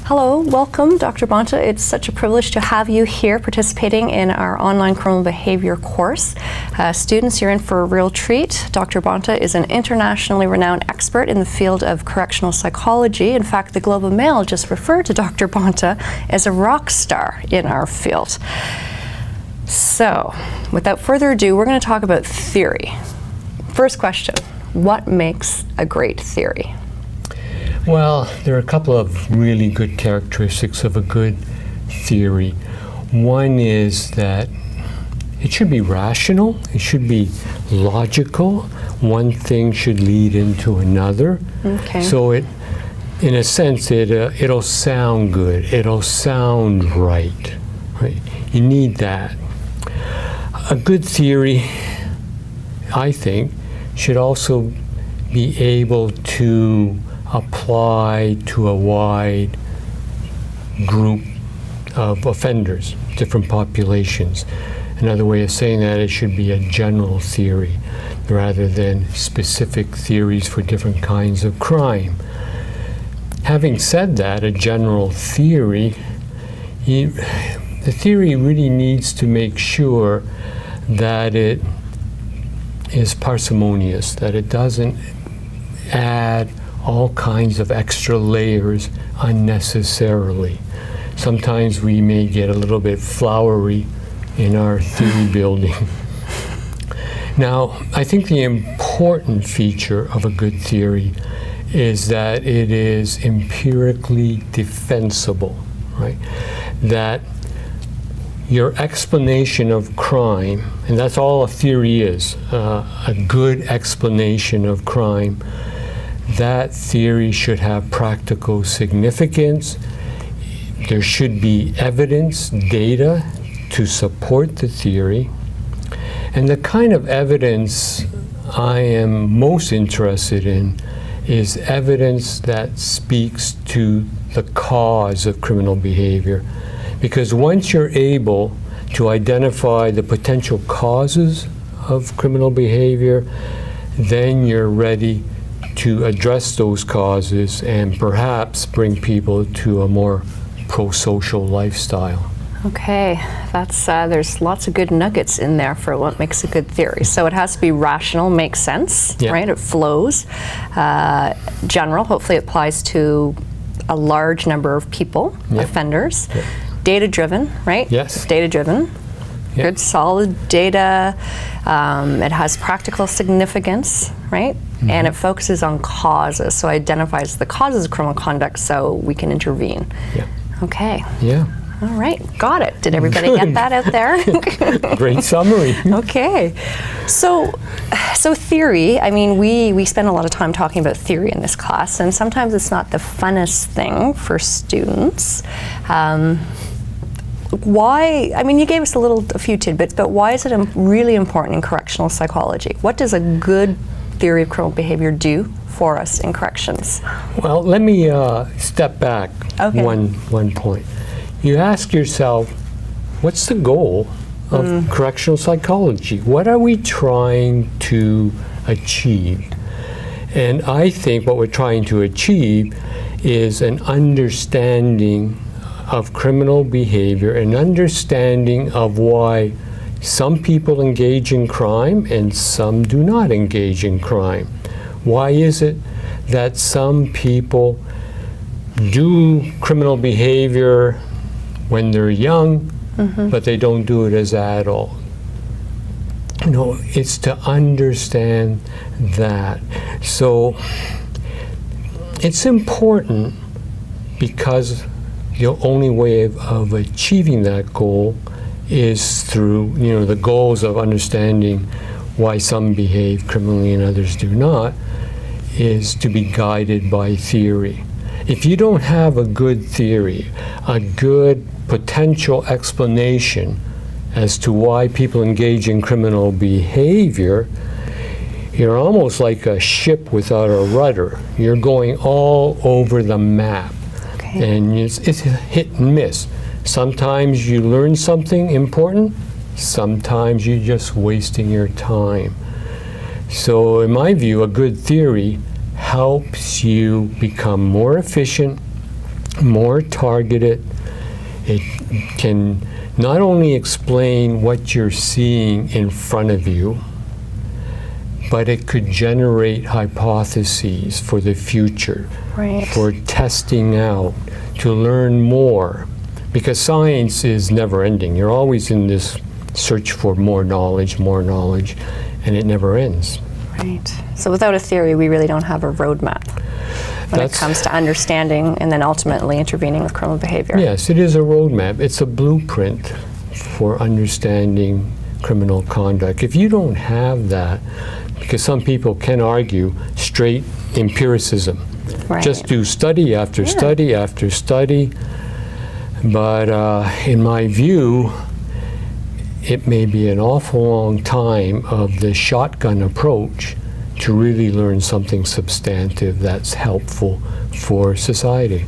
Hello, welcome, Dr. Bonta. It's such a privilege to have you here participating in our online criminal behavior course. Students, you're in for a real treat. Dr. Bonta is an internationally renowned expert in the field of correctional psychology. In fact, the Globe and Mail just referred to Dr. Bonta as a rock star in our field. So, without further ado, we're going to talk about theory. First question, what makes a great theory? Well, there are a couple of really good characteristics of a good theory. One is that it should be rational, it should be logical. One thing should lead into another. Okay. So it, in a sense, it'll sound good, it'll sound right. You need that. A good theory, I think, should also be able to apply to a wide group of offenders, different populations. Another way of saying that, it should be a general theory rather than specific theories for different kinds of crime. Having said that, a general theory, the theory really needs to make sure that it is parsimonious, that it doesn't add all kinds of extra layers unnecessarily. Sometimes we may get a little bit flowery in our theory building. Now, I think the important feature of a good theory is that it is empirically defensible, right? That your explanation of crime, and that's all a theory is, a good explanation of crime, that theory should have practical significance. There should be evidence, data to support the theory. And the kind of evidence I am most interested in is evidence that speaks to the cause of criminal behavior. Because once you're able to identify the potential causes of criminal behavior, then you're ready to address those causes and perhaps bring people to a more pro-social lifestyle. Okay, that's there's lots of good nuggets in there for what makes a good theory. So it has to be rational, makes sense, yeah. Right? It flows. General, hopefully it applies to a large number of people, yeah. Offenders. Yeah. Data-driven, right? Yes. Data-driven. Yeah. Good, solid data. It has practical significance, right? Mm-hmm. And it focuses on causes, so it identifies the causes of criminal conduct so we can intervene. Yeah. Okay. Yeah. All right, got it. Did everybody get that out there? Great summary. Okay. So theory, I mean, we spend a lot of time talking about theory in this class, and sometimes it's not the funnest thing for students. Why, I mean, you gave us a few tidbits, but why is it really important in correctional psychology? What does a good theory of criminal behavior do for us in corrections? Well, let me step back one point. You ask yourself, what's the goal of correctional psychology? What are we trying to achieve? And I think what we're trying to achieve is an understanding of criminal behavior, an understanding of why some people engage in crime and some do not engage in crime. Why is it that some people do criminal behavior when they're young, but they don't do it as adults? You know, it's to understand that. So it's important because the only way of achieving that goal is through, the goals of understanding why some behave criminally and others do not, is to be guided by theory. If you don't have a good theory, a good potential explanation as to why people engage in criminal behavior, you're almost like a ship without a rudder. You're going all over the map. And it's hit and miss. Sometimes you learn something important, sometimes you're just wasting your time. So in my view, a good theory helps you become more efficient, more targeted. It can not only explain what you're seeing in front of you, but it could generate hypotheses for the future, Right. for testing out, to learn more. Because science is never ending. You're always in this search for more knowledge, and it never ends. Right. So without a theory, we really don't have a roadmap when it comes to understanding and then ultimately intervening with criminal behavior. Yes, it is a roadmap. It's a blueprint for understanding criminal conduct. If you don't have that, because some people can argue straight empiricism, Right. just do study after study after study, but in my view, it may be an awful long time of the shotgun approach to really learn something substantive that's helpful for society.